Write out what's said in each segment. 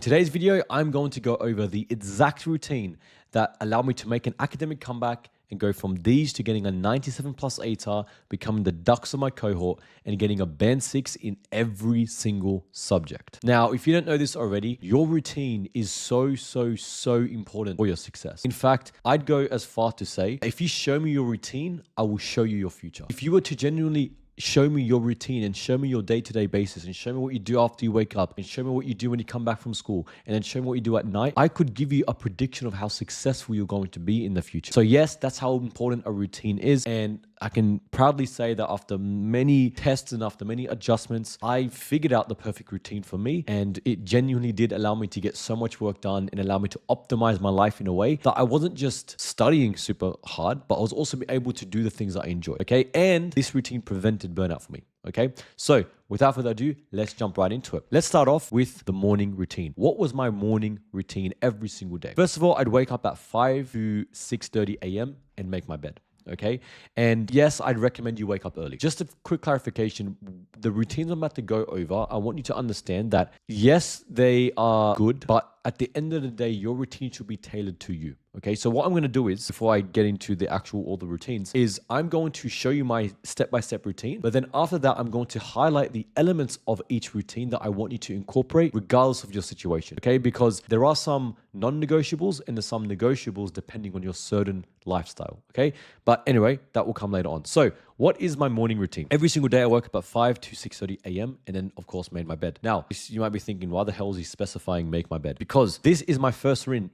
today's video, I'm going to go over the exact routine that allowed me to make an academic comeback and go from D's to getting a 97 plus ATAR, becoming the Dux of my cohort, and getting a band 6 in every single subject. Now, if you don't know this already, your routine is so important for your success. In fact, I'd go as far to say, if you show me your routine, I will show you your future. If you were to genuinely show me your routine and show me your day-to-day basis and show me what you do after you wake up and show me what you do when you come back from school and then show me what you do at night, I could give you a prediction of how successful you're going to be in the future. So yes, that's how important a routine is. And I can proudly say that after many tests and after many adjustments, I figured out the perfect routine for me. And it genuinely did allow me to get so much work done and allow me to optimize my life in a way that I wasn't just studying super hard, but I was also able to do the things that I enjoy. Okay. And this routine prevented burnout for me. Okay. So without further ado, let's jump right into it. Let's start off with the morning routine. What was my morning routine every single day? First of all, I'd wake up at 5 to 6:30 a.m. and make my bed. Okay. And yes, I'd recommend you wake up early. Just a quick clarification, the routines I'm about to go over, I want you to understand that yes, they are good, but at the end of the day, your routine should be tailored to you. Okay. So what I'm going to do is, before I get into the actual, all the routines, is I'm going to show you my step-by-step routine. But then after that, I'm going to highlight the elements of each routine that I want you to incorporate regardless of your situation. Okay. Because there are some non-negotiables and there's some negotiables depending on your certain lifestyle. Okay. But anyway, that will come later on. So what is my morning routine? Every single day I woke up at 5 to 6:30 a.m. and then of course made my bed. Now you might be thinking, why the hell is he specifying make my bed? Because this is my first win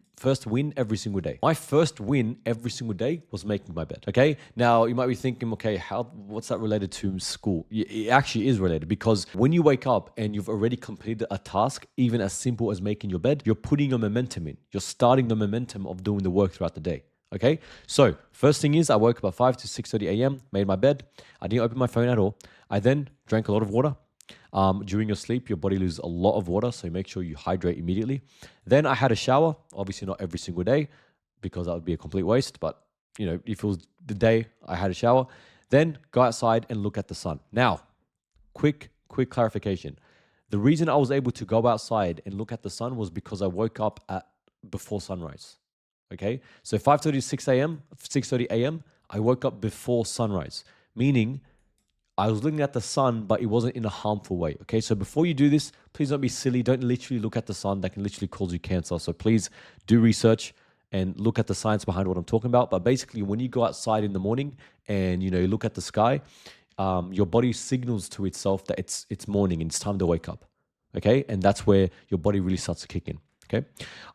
every single day. My first win every single day was making my bed. Okay. Now you might be thinking, okay, what's that related to school? It actually is related, because when you wake up and you've already completed a task, even as simple as making your bed, you're putting your momentum in. You're starting the momentum of doing the work throughout the day. Okay. So first thing is I woke up at 5 to 6:30 a.m., made my bed. I didn't open my phone at all. I then drank a lot of water. During your sleep, your body loses a lot of water, so make sure you hydrate immediately. Then I had a shower, obviously not every single day because that would be a complete waste, but you know, if it was the day I had a shower, then go outside and look at the sun. Now, quick clarification. The reason I was able to go outside and look at the sun was because I woke up before sunrise. Okay. So 5:30 to 6:30 a.m., I woke up before sunrise, meaning I was looking at the sun, but it wasn't in a harmful way. Okay. So before you do this, please don't be silly. Don't literally look at the sun. That can literally cause you cancer. So please do research and look at the science behind what I'm talking about. But basically, when you go outside in the morning and, you know, you look at the sky, your body signals to itself that it's morning and it's time to wake up. Okay. And that's where your body really starts to kick in. Okay.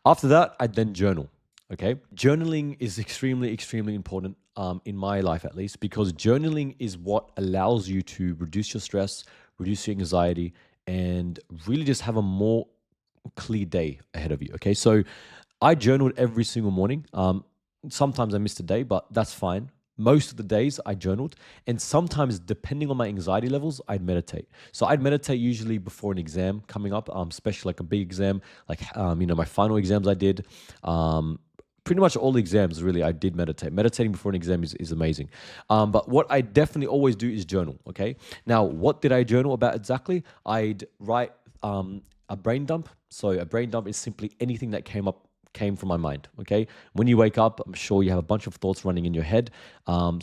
After that, I then journal. Okay. Journaling is extremely important in my life, at least, because journaling is what allows you to reduce your stress, reduce your anxiety, and really just have a more clear day ahead of you. Okay. So I journaled every single morning. Sometimes I missed a day, but that's fine. Most of the days I journaled, and sometimes depending on my anxiety levels, I'd meditate. So I'd meditate usually before an exam coming up, especially like a big exam, like, you know, my final exams I did, pretty much all the exams, really, I did meditate. Meditating before an exam is amazing. But what I definitely always do is journal, okay? Now, what did I journal about exactly? I'd write a brain dump. So a brain dump is simply anything that came from my mind, okay? When you wake up, I'm sure you have a bunch of thoughts running in your head.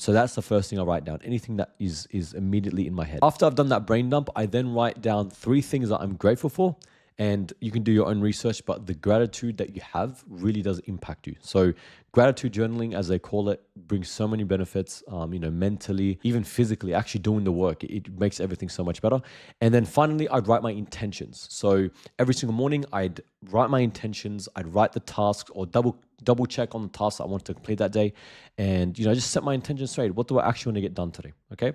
So that's the first thing I write down, anything that is immediately in my head. After I've done that brain dump, I then write down 3 things that I'm grateful for. And you can do your own research, but the gratitude that you have really does impact you. So gratitude journaling, as they call it, brings so many benefits, you know, mentally, even physically, actually doing the work. It makes everything so much better. And then finally, I'd write my intentions. So every single morning, I'd write my intentions. I'd write the tasks or double check on the tasks I want to complete that day. And, you know, just set my intentions straight. What do I actually want to get done today? Okay.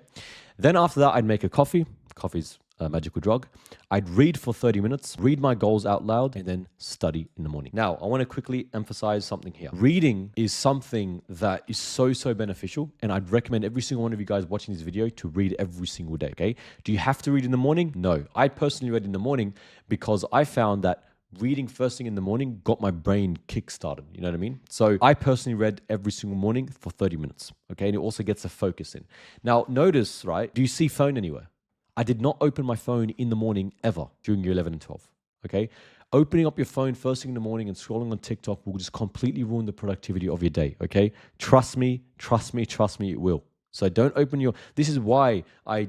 Then after that, I'd make a coffee. Coffee's a magical drug. I'd read for 30 minutes, read my goals out loud, and then study in the morning. Now, I want to quickly emphasize something here. Reading is something that is so beneficial, and I'd recommend every single one of you guys watching this video to read every single day, okay? Do you have to read in the morning? No. I personally read in the morning because I found that reading first thing in the morning got my brain kick-started, you know what I mean? So I personally read every single morning for 30 minutes, okay? And it also gets a focus in. Now, notice, right, do you see phone anywhere? I did not open my phone in the morning ever during year 11 and 12. Okay. Opening up your phone first thing in the morning and scrolling on TikTok will just completely ruin the productivity of your day. Okay. Trust me, it will. So don't open this is why I,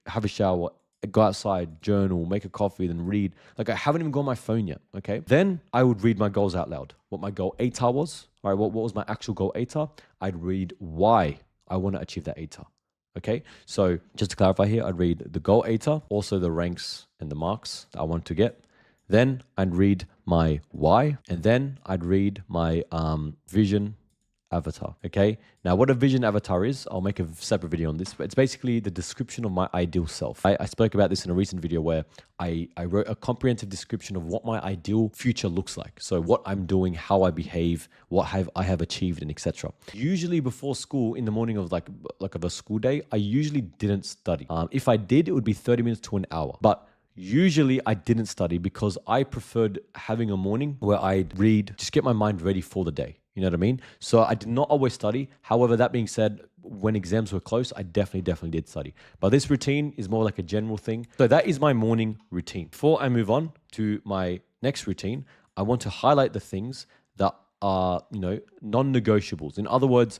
have a shower, go outside, journal, make a coffee, then read. Like I haven't even got my phone yet. Okay. Then I would read my goals out loud. What my goal ATAR was. All right. What was my actual goal ATAR? I'd read why I want to achieve that ATAR. Okay. So just to clarify here, I'd read the goal ATAR, also the ranks and the marks that I want to get. Then I'd read my why, and then I'd read my vision avatar. Okay. Now, what a vision avatar is, I'll make a separate video on this, but it's basically the description of my ideal self. I spoke about this in a recent video where I wrote a comprehensive description of what my ideal future looks like. So what I'm doing, how I behave, what I have achieved, and etc. Usually before school, in the morning of like of a school day, I usually didn't study. If I did, it would be 30 minutes to an hour. But usually I didn't study because I preferred having a morning where I'd read, just get my mind ready for the day. You know what I mean? So I did not always study. However, that being said, when exams were close, I definitely did study. But this routine is more like a general thing. So that is my morning routine. Before I move on to my next routine, I want to highlight the things that are, non-negotiables. In other words,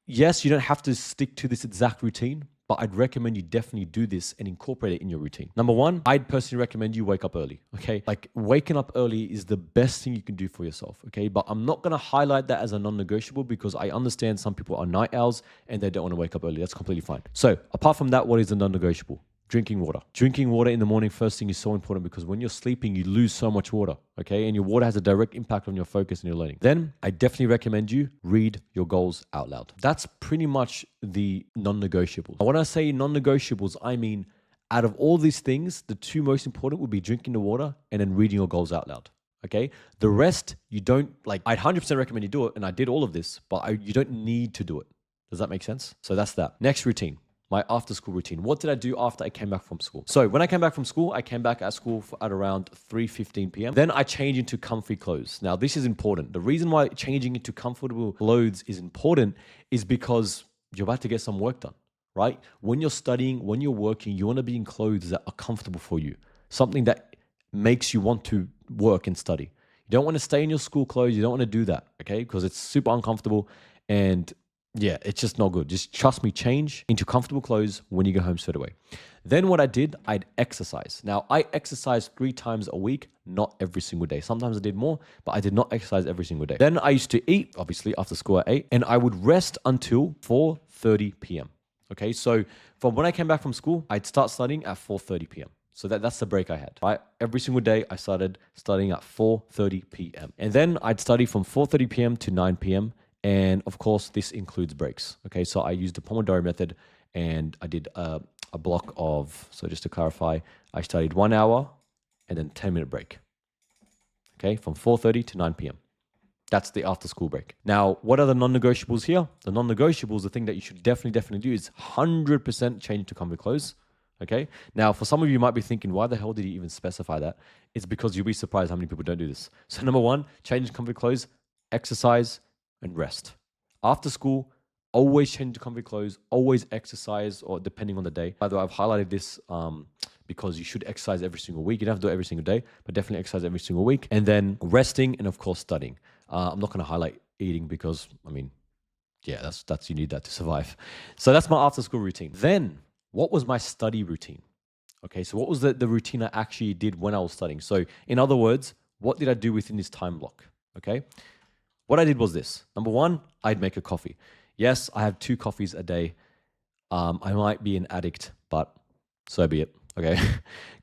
yes, you don't have to stick to this exact routine, but I'd recommend you definitely do this and incorporate it in your routine. Number one, I'd personally recommend you wake up early, okay? Like waking up early is the best thing you can do for yourself, okay? But I'm not gonna highlight that as a non-negotiable because I understand some people are night owls and they don't wanna wake up early. That's completely fine. So apart from that, what is a non-negotiable? Drinking water. Drinking water in the morning first thing is so important because when you're sleeping, you lose so much water, okay? And your water has a direct impact on your focus and your learning. Then I definitely recommend you read your goals out loud. That's pretty much the non-negotiables. When I say non-negotiables, I mean out of all these things, the two most important would be drinking the water and then reading your goals out loud. Okay. The rest, you don't like, I'd 100% recommend you do it. And I did all of this, but you don't need to do it. Does that make sense? So that's that. Next routine. My after school routine. What did I do after I came back from school? So when I came back from school, I came back at school at around 3:15 p.m. Then I changed into comfy clothes. Now this is important. The reason why changing into comfortable clothes is important is because you're about to get some work done, right? When you're studying, when you're working, you want to be in clothes that are comfortable for you. Something that makes you want to work and study. You don't want to stay in your school clothes. You don't want to do that, okay? Because it's super uncomfortable and yeah, it's just not good. Just trust me, change into comfortable clothes when you go home straight away. Then what I did, I'd exercise. Now, I exercise 3 times a week, not every single day. Sometimes I did more, but I did not exercise every single day. Then I used to eat, obviously, after school at 8, and I would rest until 4:30 p.m. Okay, so from when I came back from school, I'd start studying at 4:30 p.m. So that's the break I had, right? Every single day, I started studying at 4:30 p.m. And then I'd study from 4:30 p.m. to 9 p.m., and of course, this includes breaks. Okay, so I used the Pomodoro method and I did a block of, so just to clarify, I studied 1 hour and then 10-minute break. Okay, from 4:30 to 9 p.m. That's the after school break. Now, what are the non-negotiables here? The non-negotiables, the thing that you should definitely do is 100% change to comfy clothes. Okay, now for some of you, you might be thinking, why the hell did he even specify that? It's because you'll be surprised how many people don't do this. So number one, change to comfy clothes, exercise, and rest. After school, always change to comfy clothes, always exercise, or depending on the day. By the way, I've highlighted this because you should exercise every single week. You don't have to do it every single day, but definitely exercise every single week. And then resting and of course studying. I'm not going to highlight eating because, yeah, that's you need that to survive. So that's my after school routine. Then what was my study routine? Okay, so what was the routine I actually did when I was studying? So in other words, what did I do within this time block? Okay. What I did was this. Number one, I'd make a coffee. Yes, I have 2 coffees a day. I might be an addict, but so be it. Okay.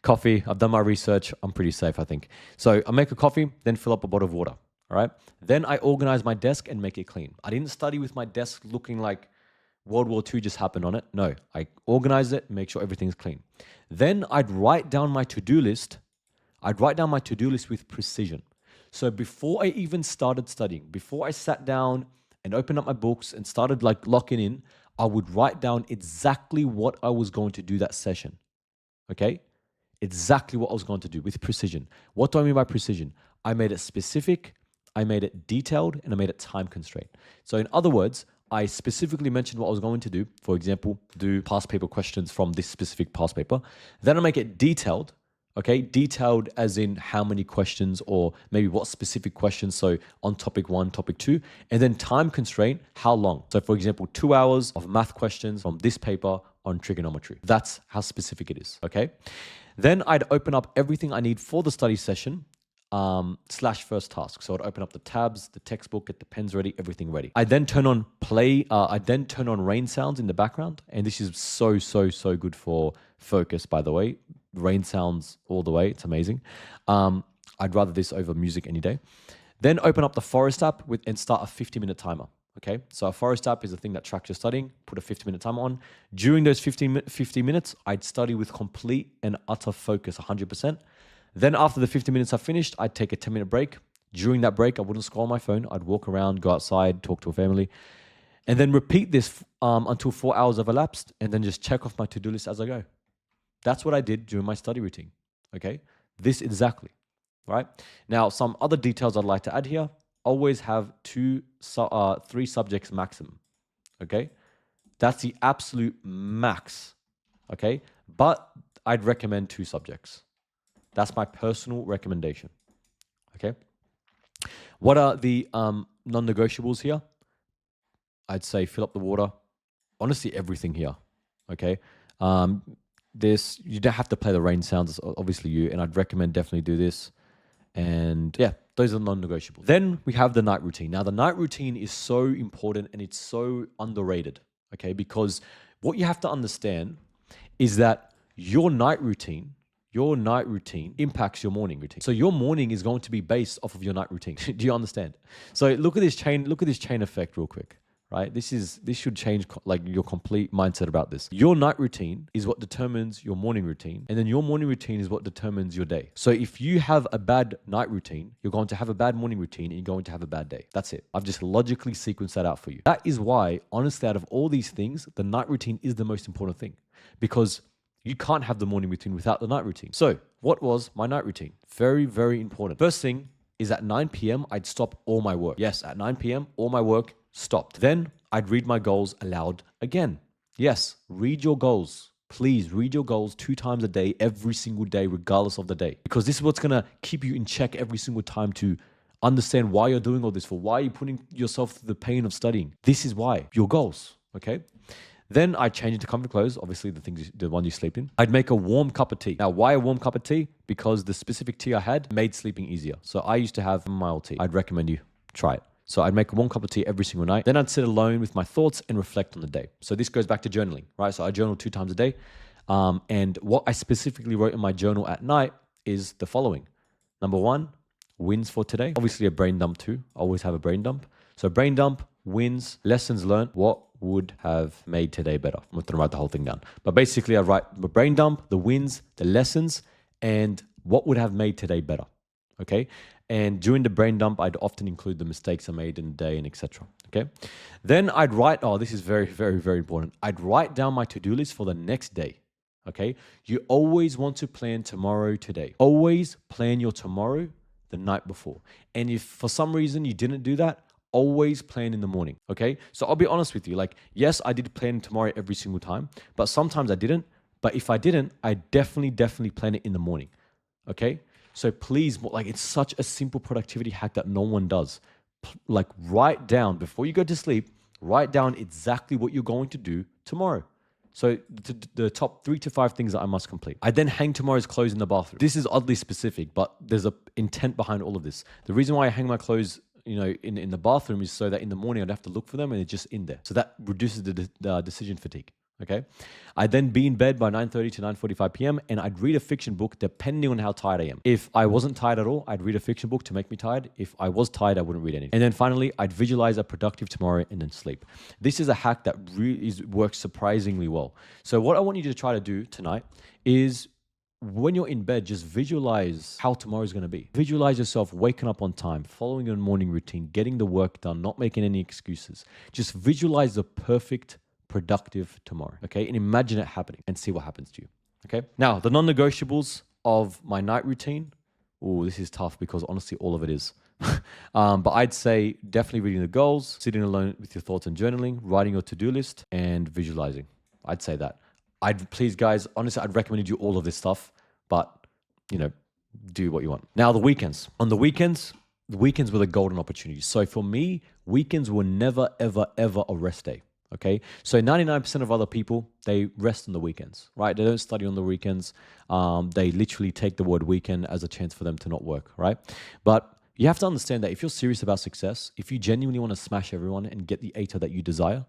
Coffee, I've done my research. I'm pretty safe, I think. So I make a coffee, then fill up a bottle of water. All right. Then I organize my desk and make it clean. I didn't study with my desk looking like World War II just happened on it. No, I organize it, make sure everything's clean. Then I'd write down my to-do list. I'd write down my to-do list with precision. So before I even started studying, before I sat down and opened up my books and started like locking in, I would write down exactly what I was going to do that session. Okay? Exactly what I was going to do with precision. What do I mean by precision? I made it specific, I made it detailed, and I made it time constrained. So in other words, I specifically mentioned what I was going to do. For example, do past paper questions from this specific past paper. Then I make it detailed. Okay, detailed as in how many questions or maybe what specific questions. So on topic 1, topic 2, and then time constraint, how long? So for example, 2 hours of math questions from this paper on trigonometry. That's how specific it is. Okay. Then I'd open up everything I need for the study session slash first task. So I'd open up the tabs, the textbook, get the pens ready, everything ready. I then turn on I then turn on rain sounds in the background. And this is so good for focus, by the way. Rain sounds all the way. It's amazing. I'd rather this over music any day. Then open up the Forest app and start a 50-minute timer. Okay, so a Forest app is a thing that tracks your studying. Put a 50-minute timer on. During those 50 minutes, I'd study with complete and utter focus, 100%. Then after the 50 minutes are finished, I'd take a 10-minute break. During that break, I wouldn't scroll my phone. I'd walk around, go outside, talk to a family, and then repeat this until 4 hours have elapsed, and then just check off my to-do list as I go. That's what I did during my study routine. Okay, this exactly. Right now, some other details I'd like to add here. Always have 3 subjects maximum. Okay, that's the absolute max. Okay, but I'd recommend 2 subjects. That's my personal recommendation. Okay. What are the non-negotiables here? I'd say fill up the water. Honestly, everything here. Okay. You don't have to play the rain sounds. It's obviously you, and I'd recommend definitely do this. And yeah, those are non-negotiables. Then we have the night routine. Now, the night routine is so important and it's so underrated. Okay, because what you have to understand is that your night routine impacts your morning routine. So your morning is going to be based off of your night routine. Do you understand? So look at this chain effect real quick, right? This should change like your complete mindset about this. Your night routine is what determines your morning routine, and then your morning routine is what determines your day. So if you have a bad night routine, you're going to have a bad morning routine and you're going to have a bad day. That's it. I've just logically sequenced that out for you. That is why, honestly, out of all these things, the night routine is the most important thing, because you can't have the morning routine without the night routine. So what was my night routine? Very, very important. First thing is at 9 p.m., I'd stop all my work. Yes, at 9 p.m., all my work stopped. Then I'd read my goals aloud again. Yes, read your goals. Please read your goals 2 times a day, every single day, regardless of the day. Because this is what's going to keep you in check every single time to understand why you're doing all this for. Why are you putting yourself through the pain of studying? This is why. Your goals, okay? Then I'd change into comfy clothes, obviously the one you sleep in. I'd make a warm cup of tea. Now, why a warm cup of tea? Because the specific tea I had made sleeping easier. So I used to have mild tea. I'd recommend you try it. So I'd make a warm cup of tea every single night. Then I'd sit alone with my thoughts and reflect on the day. So this goes back to journaling, right? So I journal 2 times a day. And what I specifically wrote in my journal at night is the following. Number 1, wins for today. Obviously a brain dump too. I always have a brain dump. So brain dump, wins, lessons learned, what would have made today better. I'm not going to write the whole thing down. But basically I write the brain dump, the wins, the lessons, and what would have made today better. Okay. And during the brain dump, I'd often include the mistakes I made in the day and etc. Okay. Then I'd write, this is very, very, very important. I'd write down my to-do list for the next day. Okay. You always want to plan tomorrow today. Always plan your tomorrow the night before. And if for some reason you didn't do that, always plan in the morning. Okay. So I'll be honest with you. Like, yes, I did plan tomorrow every single time, but sometimes I didn't. But if I didn't, I definitely plan it in the morning. Okay. So please, like, it's such a simple productivity hack that no one does. Like, write down before you go to sleep, write down exactly what you're going to do tomorrow. So the top 3 to 5 things that I must complete. I then hang tomorrow's clothes in the bathroom. This is oddly specific, but there's a intent behind all of this. The reason why I hang my clothes in the bathroom is so that in the morning I'd have to look for them and it's just in there. So that reduces the decision fatigue. Okay. I'd then be in bed by 9:30 to 9:45 p.m. and I'd read a fiction book depending on how tired I am. If I wasn't tired at all, I'd read a fiction book to make me tired. If I was tired, I wouldn't read anything. And then finally, I'd visualize a productive tomorrow and then sleep. This is a hack that really works surprisingly well. So what I want you to try to do tonight is, when you're in bed, just visualize how tomorrow is going to be. Visualize yourself waking up on time, following your morning routine, getting the work done, not making any excuses. Just visualize the perfect, productive tomorrow, okay? And imagine it happening and see what happens to you, okay? Now, the non-negotiables of my night routine. Oh, this is tough because honestly, all of it is. But I'd say definitely reading the goals, sitting alone with your thoughts and journaling, writing your to-do list, and visualizing. I'd say that. Please, guys, honestly, I'd recommend you do all of this stuff, but do what you want. Now, the weekends. On the weekends were the golden opportunity. So for me, weekends were never, ever, ever a rest day. Okay. So 99% of other people, they rest on the weekends, right? They don't study on the weekends. They literally take the word weekend as a chance for them to not work, right? But you have to understand that if you're serious about success, if you genuinely want to smash everyone and get the ATAR that you desire,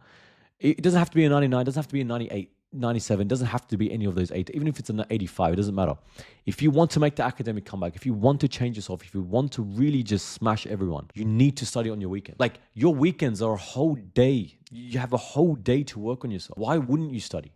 it doesn't have to be a 99, it doesn't have to be a 98, 97, it doesn't have to be any of those 8. Even if it's an 85, it doesn't matter. If you want to make the academic comeback, if you want to change yourself, if you want to really just smash everyone, you need to study on your weekend. Like, your weekends are a whole day. You have a whole day to work on yourself. Why wouldn't you study?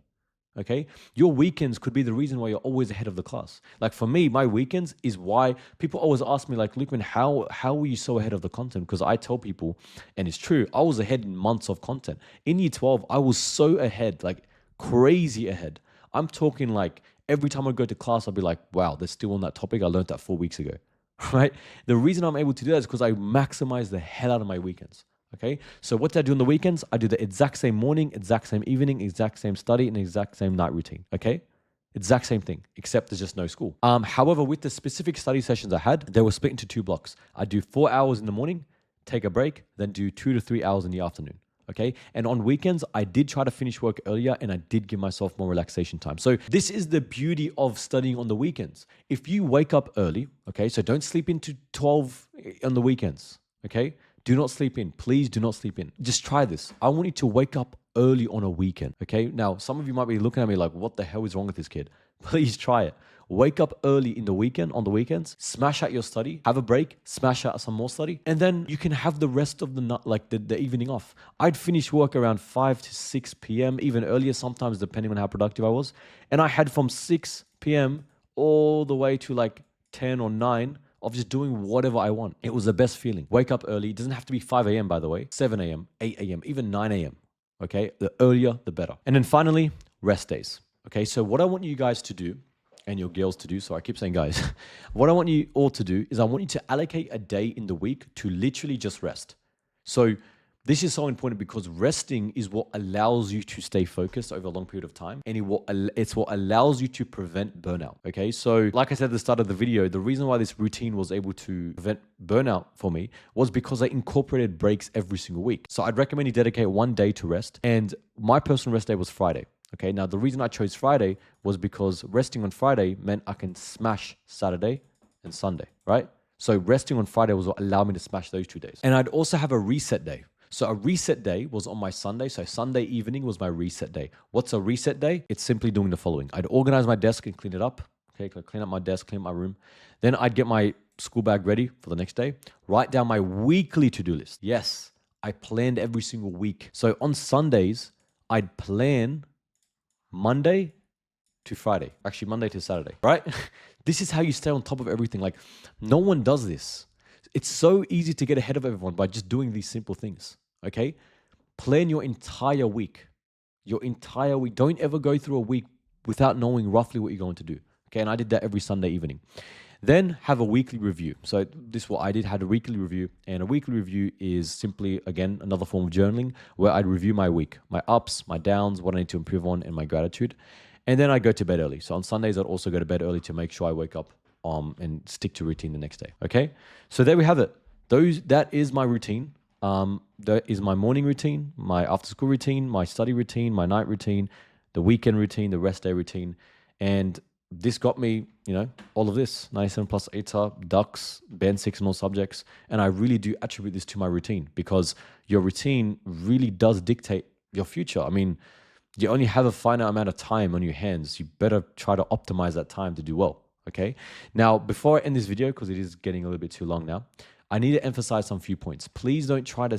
Okay. Your weekends could be the reason why you're always ahead of the class. Like, for me, my weekends is why people always ask me, like, Lukeman, how were you so ahead of the content? Because I tell people, and it's true, I was ahead in months of content. In year 12, I was so ahead, like crazy ahead. I'm talking like every time I go to class, I'll be like, wow, they're still on that topic. I learned that 4 weeks ago, right? The reason I'm able to do that is because I maximize the hell out of my weekends. Okay, so what do I do on the weekends? I do the exact same morning, exact same evening, exact same study, and exact same night routine. Okay, exact same thing, except there's just no school. However, with the specific study sessions I had, they were split into 2 blocks. I do 4 hours in the morning, take a break, then do 2 to 3 hours in the afternoon. Okay, and on weekends, I did try to finish work earlier and I did give myself more relaxation time. So this is the beauty of studying on the weekends. If you wake up early, okay, so don't sleep into 12 on the weekends. Okay, do not sleep in. Please do not sleep in. Just try this. I want you to wake up early on a weekend. Okay. Now, some of you might be looking at me like, what the hell is wrong with this kid? Please try it. Wake up early in the weekend, on the weekends, smash out your study, have a break, smash out some more study, and then you can have the rest of the night, like the evening off. I'd finish work around 5 to 6 p.m., even earlier sometimes, depending on how productive I was. And I had from 6 p.m. all the way to like 10 or 9 of just doing whatever I want. It was the best feeling. Wake up early. It doesn't have to be 5 a.m., by the way. 7 a.m., 8 a.m., even 9 a.m. Okay? The earlier, the better. And then finally, rest days. Okay? So what I want you guys to do, and your girls to do, so I keep saying guys, what I want you all to do is I want you to allocate a day in the week to literally just rest. So this is so important because resting is what allows you to stay focused over a long period of time. And it's what allows you to prevent burnout. Okay. So like I said at the start of the video, the reason why this routine was able to prevent burnout for me was because I incorporated breaks every single week. So I'd recommend you dedicate one day to rest. And my personal rest day was Friday. Okay. Now the reason I chose Friday was because resting on Friday meant I can smash Saturday and Sunday, right? So resting on Friday was what allowed me to smash those 2 days. And I'd also have a reset day. So a reset day was on my Sunday. So Sunday evening was my reset day. What's a reset day? It's simply doing the following. I'd organize my desk and clean it up. Okay, clean up my desk, clean up my room. Then I'd get my school bag ready for the next day. Write down my weekly to-do list. Yes, I planned every single week. So on Sundays, I'd plan Monday to Friday. Actually, Monday to Saturday, right? This is how you stay on top of everything. Like, no one does this. It's so easy to get ahead of everyone by just doing these simple things, okay? Plan your entire week. Your entire week. Don't ever go through a week without knowing roughly what you're going to do, okay? And I did that every Sunday evening. Then have a weekly review. So this is what I did, had a weekly review. And a weekly review is simply, again, another form of journaling where I'd review my week, my ups, my downs, what I need to improve on, and my gratitude. And then I go to bed early. So on Sundays, I'd also go to bed early to make sure I wake up and stick to routine the next day. Okay. So there we have it. That is my routine. That is my morning routine, my after school routine, my study routine, my night routine, the weekend routine, the rest day routine. And this got me, all of this, 97 plus ATAR, ducks, band 6 and all subjects. And I really do attribute this to my routine because your routine really does dictate your future. I mean, you only have a finite amount of time on your hands. You better try to optimize that time to do well. Okay. Now, before I end this video, because it is getting a little bit too long now, I need to emphasize some few points. Please don't try to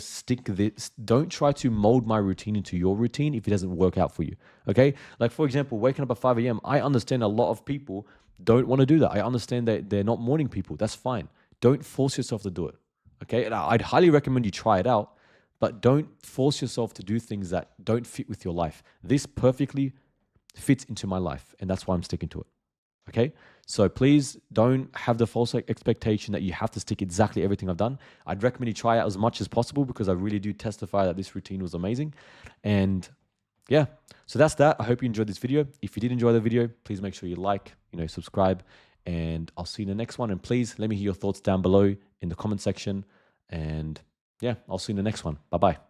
don't try to mold my routine into your routine if it doesn't work out for you. Okay. Like, for example, waking up at 5 a.m. I understand a lot of people don't want to do that. I understand that they're not morning people. That's fine. Don't force yourself to do it. Okay. And I'd highly recommend you try it out, but don't force yourself to do things that don't fit with your life. This perfectly fits into my life, and that's why I'm sticking to it. Okay, so please don't have the false expectation that you have to stick exactly everything I've done. I'd recommend you try out as much as possible because I really do testify that this routine was amazing. And yeah, so that's that. I hope you enjoyed this video. If you did enjoy the video, please make sure you like, subscribe, And I'll see you in the next one. And please let me hear your thoughts down below in the comment section. And yeah, I'll see you in the next one. Bye bye.